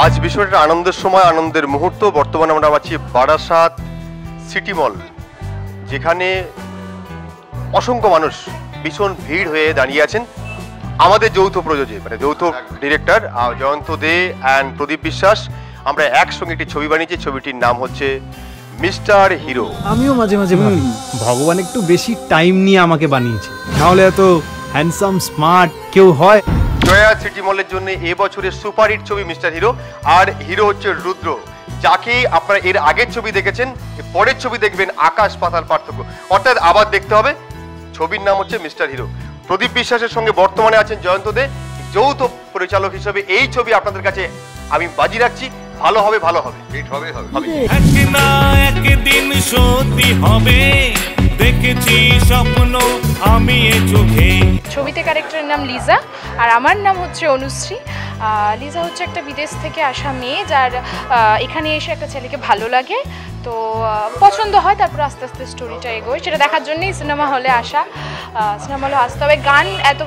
আজ বিষয়টা আনন্দের সময়, আনন্দের মুহূর্ত। বর্তমানে আমরা আছি বারাসাত সিটি মল, যেখানে অসংখ্য মানুষ ভীষণ ভিড় হয়ে দাঁড়িয়ে আছেন। আমাদের যৌথ প্রযোজক মানে যৌথ ডিরেক্টর জয়ন্ত দে অ্যান্ড প্রদীপ বিশ্বাস, আমরা একসঙ্গে একটি ছবি বানিয়েছি। ছবিটির নাম হচ্ছে মিস্টার হিরো। আমিও মাঝে মাঝে ভাবি ভগবান একটু বেশি টাইম নিয়ে আমাকে বানিয়েছে, নাহলে এত হ্যান্ডসাম স্মার্ট কেউ হয়। জয়া সিটি মলের জন্য এবছরের সুপারহিট ছবি মিস্টার হিরো, আর হিরো হচ্ছে রুদ্র, যাকে আপনারা এর আগের ছবি দেখেছেন, পরের ছবি দেখবেন আকাশ পাতাল পার্থক্য, অর্থাৎ আবার দেখতে হবে। ছবির নাম হচ্ছে মিস্টার হিরো। প্রদীপ বিশ্বাসের সঙ্গে বর্তমানে আছেন জয়ন্ত দে, যৌথ পরিচালক হিসেবে। এই ছবি আপনাদের কাছে আমি বাজি রাখছি, ভালো হবে, ভালো হবে, হিট হবে, হবে। একদিন সত্যি হবে, দেখেছি স্বপ্ন আমি এ চোখে। ছবিতে ক্যারেক্টারের নাম লিজা আর আমার নাম হচ্ছে অনুশ্রী। লিজা হচ্ছে একটা বিদেশ থেকে আসা মেয়ে, যার এখানে এসে একটা ছেলেকে ভালো লাগে, তো পছন্দ হয়, তারপর আস্তে আস্তে স্টোরিটা এগোয়। সেটা দেখার জন্যই সিনেমা হলে আসা। সিনেমা হলে আসতে হবে। গান এত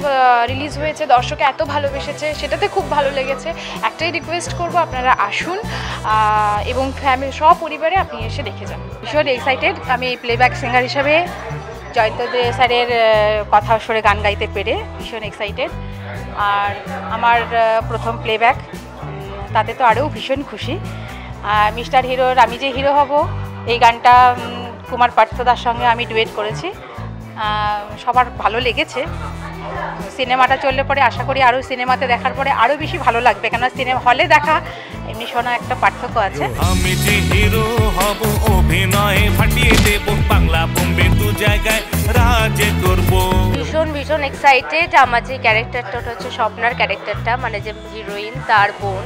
রিলিজ হয়েছে, দর্শকে এত ভালোবেসেছে, সেটাতে খুব ভালো লেগেছে। একটাই রিকোয়েস্ট করব, আপনারা আসুন এবং ফ্যামিলি সপরিবারে আপনি এসে দেখে যান। ভীষণ এক্সাইটেড আমি এই প্লেব্যাক সিঙ্গার হিসাবে জয়ন্ত দে স্যারের কথা সুরে গান গাইতে পেরে ভীষণ এক্সাইটেড। আর আমার প্রথম প্লেব্যাক, তাতে তো আরও ভীষণ খুশি। মিস্টার হিরোর আমি যে হিরো হব, এই গানটা কুমার পার্থদার সঙ্গে আমি ডুয়েট করেছি। সবার ভালো লেগেছে। সিনেমাটা চললে পরে আশা করি আরও সিনেমাতে দেখার পরে আরও বেশি ভালো লাগবে, কেননা সিনেমা হলে দেখা এমনি শোনা একটা পার্থক্য আছে। আমি যে হিরো হব, অভিনয়ে ফাটিয়ে দেব, বাংলা বোম্বে দু জায়গায় রাজ করব। ভীষণ এক্সাইটেড। আমার যে ক্যারেক্টারটা হচ্ছে স্বপ্নার ক্যারেক্টারটা, মানে যে হিরোইন তার বোন,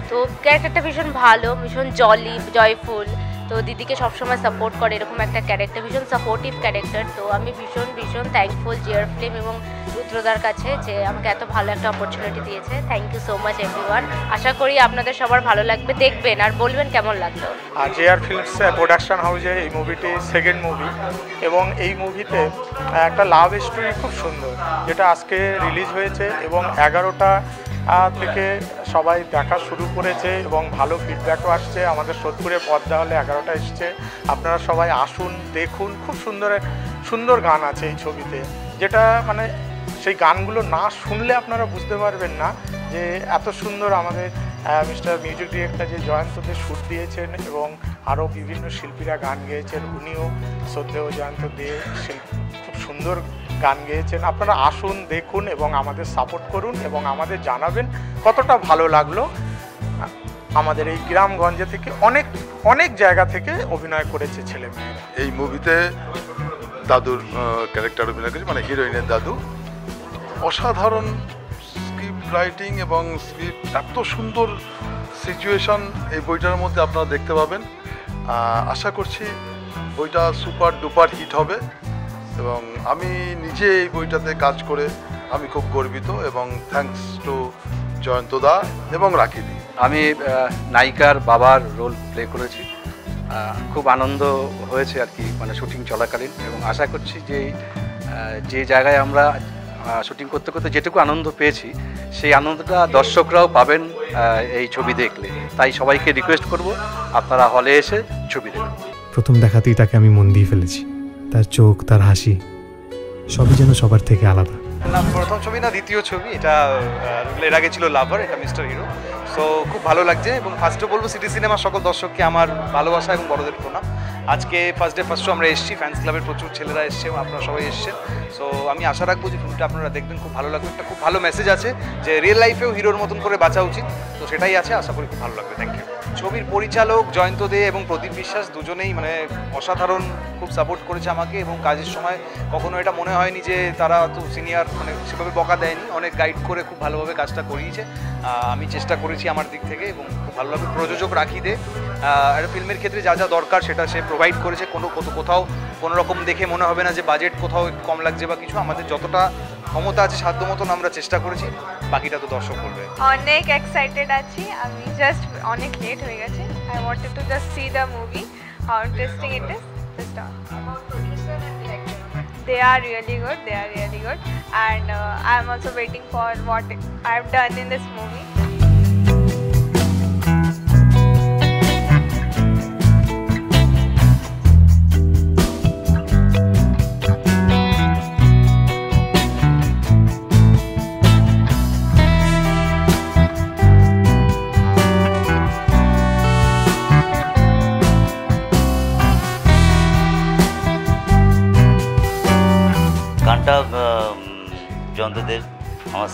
তো ক্যারেক্টারটা ভীষণ ভালো, ভীষণ জলি জয়ফুল, তো দিদিকে সবসময় সাপোর্ট করে, এরকম একটা ক্যারেক্টার, ভীষণ সাপোর্টিভ ক্যারেক্টার। তো আমি ভীষণ থ্যাঙ্কফুল জিয়ার ফিল্ম এবং রুদ্রদার কাছে যে আমাকে এত ভালো একটা অপরচুনিটি দিয়েছে। Thank you so much everyone. আশা করি আপনাদের সবার ভালো লাগবে, দেখবেন আর বলবেন কেমন লাগলো। আর জেআর ফিল্মস প্রোডাকশন হাউসে এই মুভিটি সেকেন্ড মুভি, এবং এই মুভিতে একটা লাভ স্টোরি খুব সুন্দর, যেটা আজকে রিলিজ হয়েছে এবং 11টা থেকে সবাই দেখা শুরু করেছে এবং ভালো ফিডব্যাকও আসছে। আমাদের সোদপুরের পদ্মা হলে 11টা এসছে। আপনারা সবাই আসুন, দেখুন। খুব সুন্দর গান আছে এই ছবিতে, যেটা মানে সেই গানগুলো না শুনলে আপনারা বুঝতে পারবেন না যে এত সুন্দর আমাদের মিস্টার মিউজিক ডিরেক্টর যে জয়ন্তদের সুর দিয়েছেন এবং আরও বিভিন্ন শিল্পীরা গান গেয়েছেন। উনিও শ্রদ্ধেয় জয়ন্ত দে খুব সুন্দর গান গেয়েছেন। আপনারা আসুন, দেখুন এবং আমাদের সাপোর্ট করুন এবং আমাদের জানাবেন কতটা ভালো লাগলো। আমাদের এই গ্রামগঞ্জে থেকে অনেক জায়গা থেকে অভিনয় করেছে ছেলেমেয়েরা। এই মুভিতে দাদুর ক্যারেক্টার অভিনয় করেছে, মানে হিরোইনের দাদু। অসাধারণ স্ক্রিপ্ট রাইটিং এবং স্ক্রিপ্ট, এত সুন্দর সিচুয়েশন এই বইটার মধ্যে আপনারা দেখতে পাবেন। আশা করছি বইটা সুপার ডুপার হিট হবে এবং আমি নিজে এই বইটাতে কাজ করে আমি খুব গর্বিত এবং থ্যাঙ্কস টু জয়ন্ত দা এবং রাকিদি। আমি নায়িকার বাবার রোল প্লে করেছি। খুব আনন্দ হয়েছে আর কি, মানে শুটিং চলাকালীন, এবং আশা করছি যে জায়গায় আমরা শুটিং করতে করতে যেটুকু আনন্দ পেয়েছি সেই আনন্দটা দর্শকরাও পাবেন এই ছবি দেখলে। তাই সবাইকে রিকোয়েস্ট করব আপনারা হলে এসে ছবি দেখুন। প্রথম দেখাতেই তাকে আমি মন দিয়ে ফেলেছি, তার চোখ, তার হাসি, সবই যেন সবার থেকে আলাদা। না প্রথম ছবি না, দ্বিতীয় ছবি এটা। এর আগে ছিল লাভার, এটা মিস্টার হিরো। সো খুব ভালো লাগছে এবং ফার্স্টে বলবো সিটি সিনেমার সকল দর্শককে আমার ভালোবাসা এবং বড়দের প্রণাম। আজকে ফার্স্ট ডে ফার্স্ট শো আমরা এসেছি, ফ্যান্স ক্লাবের প্রচুর ছেলেরা এসছে এবং আপনারা সবাই এসছেন। সো আমি আশা রাখবো যে ফিল্মটা আপনারা দেখবেন, খুব ভালো লাগবে। একটা খুব ভালো মেসেজ আছে যে রিয়েল লাইফেও হিরোর মতন করে বাঁচা উচিত, তো সেটাই আছে। আশা করি খুব ভালো লাগবে। Thank you. ছবির পরিচালক জয়ন্ত দে এবং প্রদীপ বিশ্বাস দুজনেই মানে অসাধারণ, খুব সাপোর্ট করেছে আমাকে এবং কাজের সময় কখনো এটা মনে হয়নি যে তারা তো সিনিয়র, মানে সেভাবে বকা দেয়নি, অনেক গাইড করে খুব ভালোভাবে কাজটা করিয়েছে। আমি চেষ্টা করেছি আমার দিক থেকে এবং খুব ভালো লাগবে। প্রযোজক রাখি দে একটা ফিল্মের ক্ষেত্রে যা দরকার সেটা সে প্রোভাইড করেছে। কোথাও কোনো রকম দেখে মনে হবে না যে বাজেট কোথাও কম লাগছে বা কিছু। আমাদের যতটা ক্ষমতা আছে সাধ্য মতন আমরা চেষ্টা করেছি, বাকিটা তো দর্শক করবে। অনেক এক্সাইটেড আছি আমি, জাস্ট অনেক লেট হয়ে গেছে। I wanted to just see the movie, how interesting it is. Just they are really good, and I am also waiting for what I have done in this movie.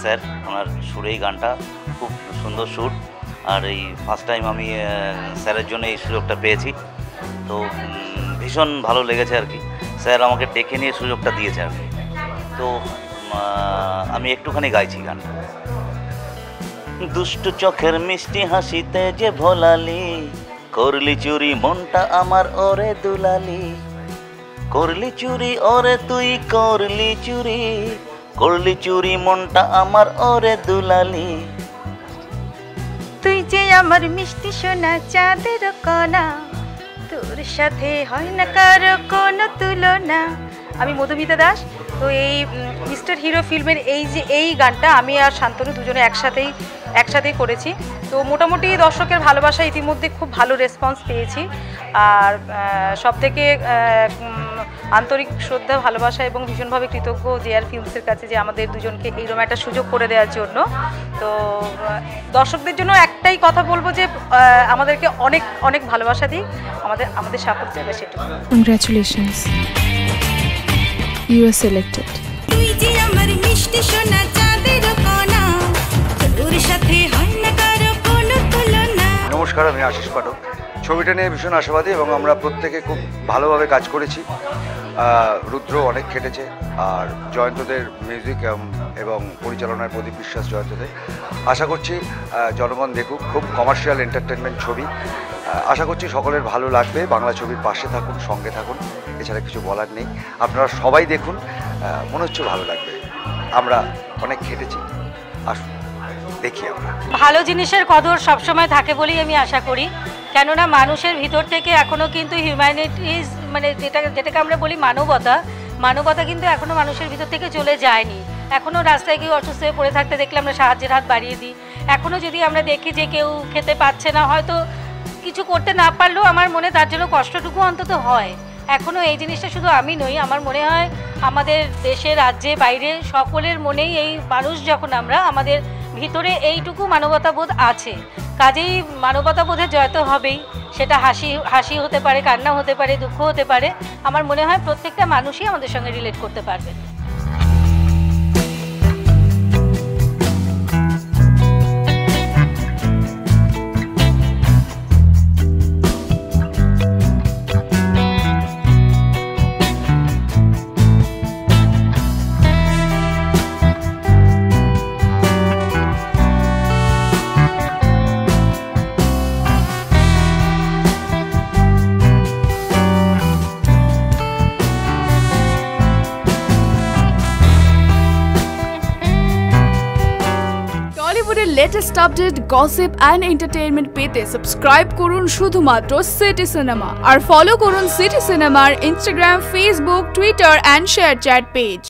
Sir, ওনার সুরে এই গানটা খুব সুন্দর সুর। আর এই ফার্স্ট টাইম আমি স্যারের জন্য এই সুযোগটা পেয়েছি, তো ভীষণ ভালো লেগেছে আর কি। স্যার আমাকে ডেকে নিয়ে সুযোগটা দিয়েছে আর কি। তো আমি একটুখানি গাইছি গানটা। দুষ্টু চোখের মিষ্টি হাসিতে যে ভোলালি, করলি চুরি মনটা আমার ওরে দুলালি, করলি চুরি ওরে তুই করলি চুরি, করলি চুরি মনটা আমার ওরে দুলালি। তুই যে আমার মিষ্টি সোনা চাঁদের কণা, তোর সাথে হয় না কারো কোনো তুলনা। আমি মধুমিতা দাস। তো এই মিস্টার হিরো ফিল্মের এই গানটা আমি আর শান্তনু দুজনে একসাথেই করেছি। তো মোটামুটি দর্শকের ভালোবাসা ইতিমধ্যে খুব ভালো রেসপন্স পেয়েছি। আর সবথেকে আন্তরিক শ্রদ্ধা, ভালোবাসা এবং ভীষণভাবে কৃতজ্ঞ JR ফিল্মসের কাছে যে আমাদের দুজনকে এইরকম একটা সুযোগ করে দেওয়ার জন্য। তো দর্শকদের জন্য একটাই কথা বলবো যে আমাদেরকে অনেক অনেক ভালোবাসা দিই, আমাদের সাপোর্ট দেবে সেটুকু। Congratulations, you are selected. তুই যে আমার মিষ্টি সোনা চাঁদের কণা, তোর সাথে হয় না কারো কোনো তুলনা। নমস্কার, আমি আশিস পাঠক। ছবিটা নিয়ে ভীষণ আশাবাদী এবং আমরা প্রত্যেকে খুব ভালোভাবে কাজ করেছি। রুদ্র অনেক খেটেছে, আর জয়ন্তদের মিউজিক এবং পরিচালনায় প্রদীপ বিশ্বাস জয়ন্তদের। আশা করছি জনগণ দেখুক, খুব কমার্শিয়াল এন্টারটেনমেন্ট ছবি। আশা করছি সকলের ভালো লাগবে। বাংলা ছবির পাশে থাকুন, সঙ্গে থাকুন, এছাড়া কিছু বলার নেই। আপনারা সবাই দেখুন, মনে হচ্ছে ভালো লাগবে। আমরা অনেক খেটেছি, আসুন দেখি। আমরা ভালো জিনিসের কদর সবসময় থাকে বলেই আমি আশা করি, কেননা মানুষের ভিতর থেকে এখনও কিন্তু হিউম্যানিটিস মানে যেটাকে আমরা বলি মানবতা কিন্তু এখনও মানুষের ভিতর থেকে চলে যায়নি। এখনও রাস্তায় কেউ অসুস্থ হয়ে পড়ে থাকতে দেখলে আমরা সাহায্যের হাত বাড়িয়ে দিই। এখনও যদি আমরা দেখি যে কেউ খেতে পাচ্ছে না, হয়তো কিছু করতে না পারলেও আমার মনে তার জন্য কষ্টটুকু অন্তত হয়। এখনও এই জিনিসটা শুধু আমি নই, আমার মনে হয় আমাদের দেশে, রাজ্যে, বাইরে সকলের মনেই এই মানুষ যখন আমরা, আমাদের ভিতরে এইটুকু মানবতাবোধ আছে। কাজেই মানবতাবোধের জয় তো হবেই। সেটা হাসি হতে পারে, কান্না হতে পারে, দুঃখ হতে পারে। আমার মনে হয় প্রত্যেকটা মানুষই আমাদের সঙ্গে রিলেট করতে পারবে। Latest update, gossip and entertainment পেতে সাবস্ক্রাইব করুন শুধুমাত্র সিটি সিনেমা, আর ফলো করুন সিটি সিনেমার Instagram, Facebook, Twitter and share chat page.